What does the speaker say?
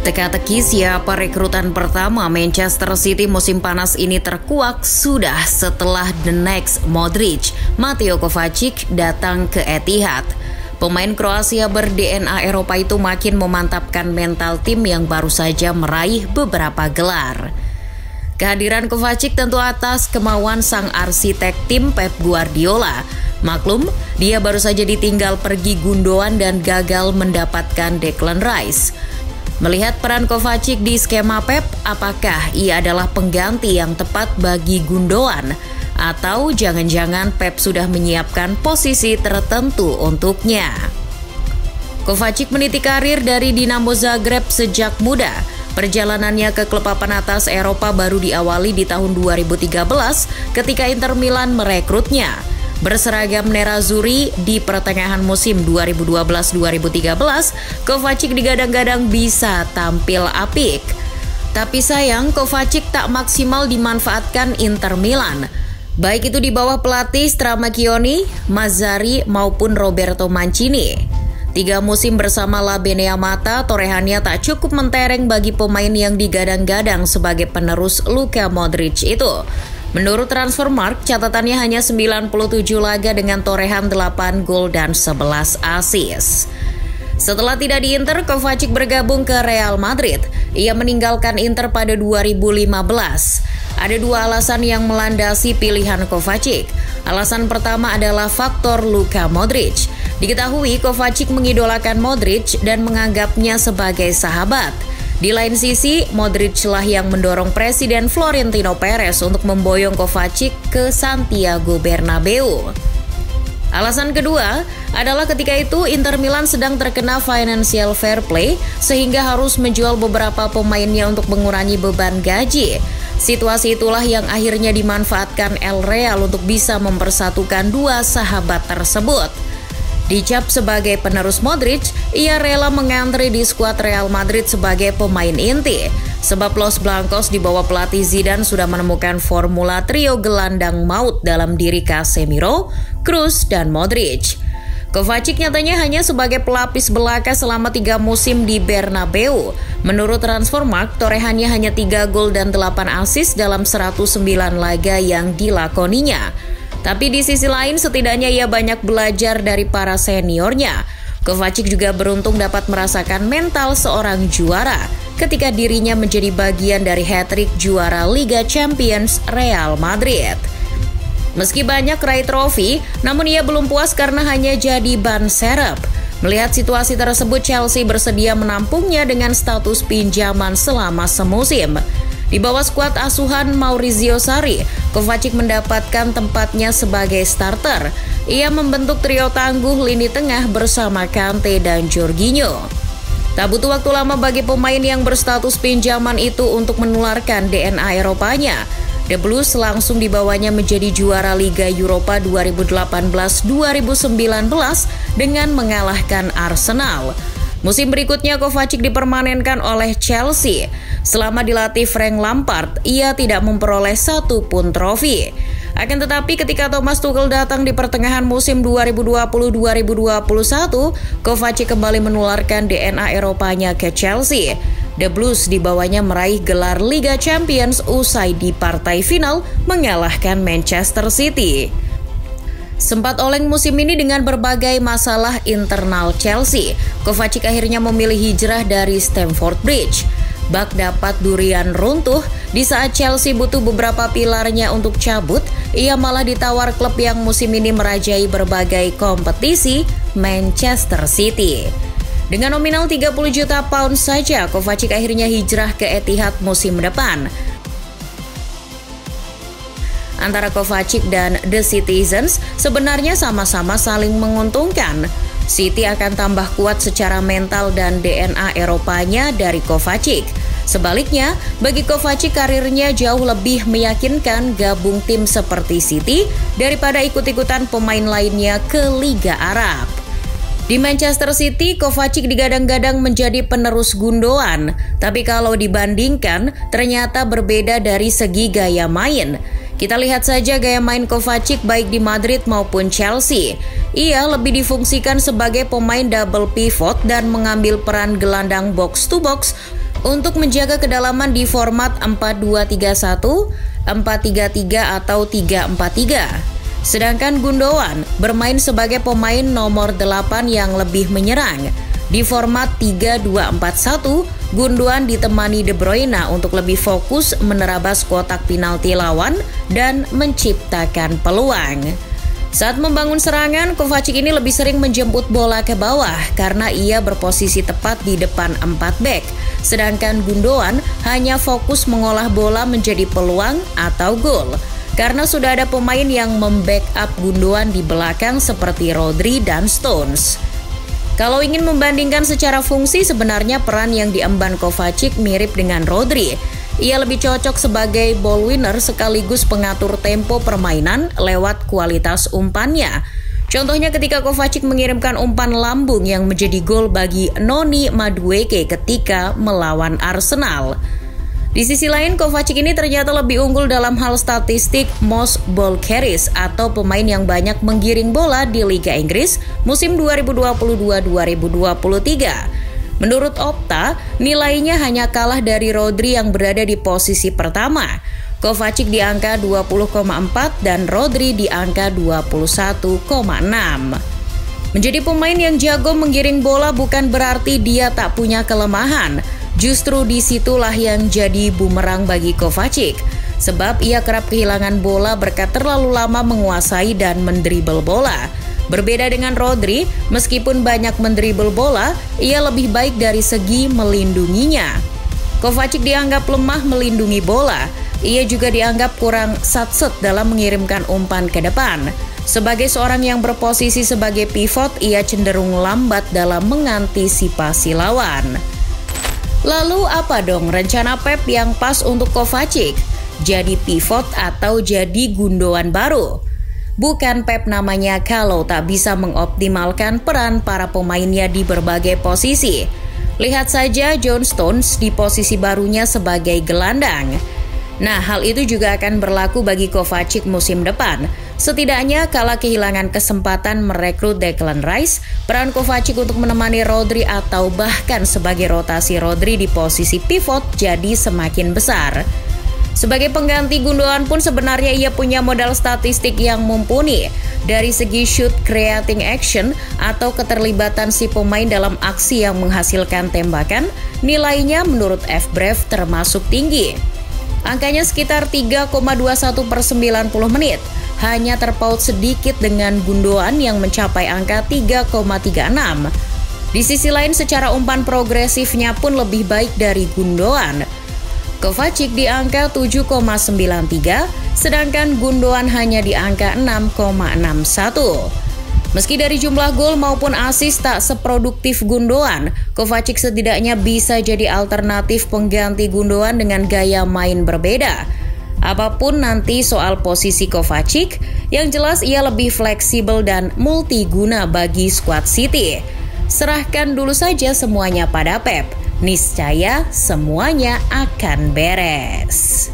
Teka-teki siapa rekrutan pertama Manchester City musim panas ini terkuak sudah setelah the next Modric, Mateo Kovacic datang ke Etihad. Pemain Kroasia ber-DNA Eropa itu makin memantapkan mental tim yang baru saja meraih beberapa gelar. Kehadiran Kovacic tentu atas kemauan sang arsitek tim Pep Guardiola. Maklum, dia baru saja ditinggal pergi Gundogan dan gagal mendapatkan Declan Rice. Melihat peran Kovacic di skema Pep, apakah ia adalah pengganti yang tepat bagi Gundogan? Atau jangan-jangan Pep sudah menyiapkan posisi tertentu untuknya? Kovacic meniti karir dari Dinamo Zagreb sejak muda. Perjalanannya ke klub papan atas Eropa baru diawali di tahun 2013 ketika Inter Milan merekrutnya. Berseragam nerazzurri di pertengahan musim 2012-2013, Kovacic digadang-gadang bisa tampil apik. Tapi sayang, Kovacic tak maksimal dimanfaatkan Inter Milan. Baik itu di bawah pelatih Stramacchioni, Mazzarri maupun Roberto Mancini. 3 musim bersama La Beneamata, torehannya tak cukup mentereng bagi pemain yang digadang-gadang sebagai penerus Luka Modric itu. Menurut Transfermarkt, catatannya hanya 97 laga dengan torehan 8 gol dan 11 assist. Setelah tidak di Inter, Kovacic bergabung ke Real Madrid. Ia meninggalkan Inter pada 2015. Ada 2 alasan yang melandasi pilihan Kovacic. Alasan pertama adalah faktor Luka Modric. Diketahui Kovacic mengidolakan Modric dan menganggapnya sebagai sahabat. Di lain sisi, Modric lah yang mendorong Presiden Florentino Perez untuk memboyong Kovacic ke Santiago Bernabeu. Alasan kedua adalah ketika itu Inter Milan sedang terkena financial fair play sehingga harus menjual beberapa pemainnya untuk mengurangi beban gaji. Situasi itulah yang akhirnya dimanfaatkan El Real untuk bisa mempersatukan 2 sahabat tersebut. Dicap sebagai penerus Modric, ia rela mengantri di skuad Real Madrid sebagai pemain inti. Sebab Los Blancos di bawah pelatih Zidane sudah menemukan formula trio gelandang maut dalam diri Casemiro, Kroos, dan Modric. Kovacic nyatanya hanya sebagai pelapis belaka selama 3 musim di Bernabeu. Menurut Transfermarkt, torehannya hanya 3 gol dan 8 assist dalam 109 laga yang dilakoninya. Tapi di sisi lain setidaknya ia banyak belajar dari para seniornya. Kovacic juga beruntung dapat merasakan mental seorang juara ketika dirinya menjadi bagian dari hat-trick juara Liga Champions Real Madrid. Meski banyak raih trofi, namun ia belum puas karena hanya jadi ban serep. Melihat situasi tersebut, Chelsea bersedia menampungnya dengan status pinjaman selama semusim. Di bawah skuad asuhan Maurizio Sarri, Kovacic mendapatkan tempatnya sebagai starter. Ia membentuk trio tangguh lini tengah bersama Kante dan Jorginho. Tak butuh waktu lama bagi pemain yang berstatus pinjaman itu untuk menularkan DNA Eropanya. The Blues langsung dibawanya menjadi juara Liga Eropa 2018-2019 dengan mengalahkan Arsenal. Musim berikutnya Kovacic dipermanenkan oleh Chelsea. Selama dilatih Frank Lampard, ia tidak memperoleh 1 pun trofi. Akan tetapi ketika Thomas Tuchel datang di pertengahan musim 2020-2021, Kovacic kembali menularkan DNA Eropanya ke Chelsea. The Blues dibawanya meraih gelar Liga Champions usai di partai final mengalahkan Manchester City. Sempat oleng musim ini dengan berbagai masalah internal Chelsea, Kovacic akhirnya memilih hijrah dari Stamford Bridge. Bak dapat durian runtuh, di saat Chelsea butuh beberapa pilarnya untuk cabut, ia malah ditawar klub yang musim ini merajai berbagai kompetisi, Manchester City. Dengan nominal 30 juta pound saja, Kovacic akhirnya hijrah ke Etihad musim depan. Antara Kovacic dan The Citizens sebenarnya sama-sama saling menguntungkan. City akan tambah kuat secara mental dan DNA Eropanya dari Kovacic. Sebaliknya, bagi Kovacic karirnya jauh lebih meyakinkan gabung tim seperti City daripada ikut-ikutan pemain lainnya ke Liga Arab. Di Manchester City, Kovacic digadang-gadang menjadi penerus Gundogan, tapi kalau dibandingkan, ternyata berbeda dari segi gaya main. Kita lihat saja gaya main Kovacic baik di Madrid maupun Chelsea. Ia lebih difungsikan sebagai pemain double pivot dan mengambil peran gelandang box to box untuk menjaga kedalaman di format 4-2-3-1, 4-3-3 atau 3-4-3. Sedangkan Gundogan bermain sebagai pemain nomor 8 yang lebih menyerang. Di format 3-2-4-1, Gundogan ditemani De Bruyne untuk lebih fokus menerabas kotak penalti lawan dan menciptakan peluang. Saat membangun serangan, Kovacic ini lebih sering menjemput bola ke bawah karena ia berposisi tepat di depan 4 bek. Sedangkan Gundogan hanya fokus mengolah bola menjadi peluang atau gol. Karena sudah ada pemain yang membackup Gundogan di belakang seperti Rodri dan Stones. Kalau ingin membandingkan secara fungsi, sebenarnya peran yang diemban Kovacic mirip dengan Rodri. Ia lebih cocok sebagai ball winner sekaligus pengatur tempo permainan lewat kualitas umpannya. Contohnya ketika Kovacic mengirimkan umpan lambung yang menjadi gol bagi Noni Madueke ketika melawan Arsenal. Di sisi lain, Kovacic ini ternyata lebih unggul dalam hal statistik most ball carries atau pemain yang banyak menggiring bola di Liga Inggris musim 2022-2023. Menurut Opta, nilainya hanya kalah dari Rodri yang berada di posisi pertama. Kovacic di angka 20,4 dan Rodri di angka 21,6. Menjadi pemain yang jago menggiring bola bukan berarti dia tak punya kelemahan. Justru disitulah yang jadi bumerang bagi Kovacic, sebab ia kerap kehilangan bola berkat terlalu lama menguasai dan mendribel bola. Berbeda dengan Rodri, meskipun banyak mendribel bola, ia lebih baik dari segi melindunginya. Kovacic dianggap lemah melindungi bola, ia juga dianggap kurang satset dalam mengirimkan umpan ke depan. Sebagai seorang yang berposisi sebagai pivot, ia cenderung lambat dalam mengantisipasi lawan. Lalu apa dong rencana Pep yang pas untuk Kovacic? Jadi pivot atau jadi Gundogan baru? Bukan Pep namanya kalau tak bisa mengoptimalkan peran para pemainnya di berbagai posisi. Lihat saja John Stones di posisi barunya sebagai gelandang. Nah, hal itu juga akan berlaku bagi Kovacic musim depan. Setidaknya kala kehilangan kesempatan merekrut Declan Rice, peran Kovacic untuk menemani Rodri atau bahkan sebagai rotasi Rodri di posisi pivot jadi semakin besar. Sebagai pengganti Gundogan pun sebenarnya ia punya modal statistik yang mumpuni. Dari segi shoot creating action atau keterlibatan si pemain dalam aksi yang menghasilkan tembakan, nilainya menurut FBref termasuk tinggi. Angkanya sekitar 3,21 per 90 menit, hanya terpaut sedikit dengan Gundogan yang mencapai angka 3,36. Di sisi lain secara umpan progresifnya pun lebih baik dari Gundogan. Kovacic di angka 7,93, sedangkan Gundogan hanya di angka 6,61. Meski dari jumlah gol maupun assist tak seproduktif Gundogan, Kovacic setidaknya bisa jadi alternatif pengganti Gundogan dengan gaya main berbeda. Apapun nanti soal posisi Kovacic, yang jelas ia lebih fleksibel dan multiguna bagi skuad City. Serahkan dulu saja semuanya pada Pep, niscaya semuanya akan beres.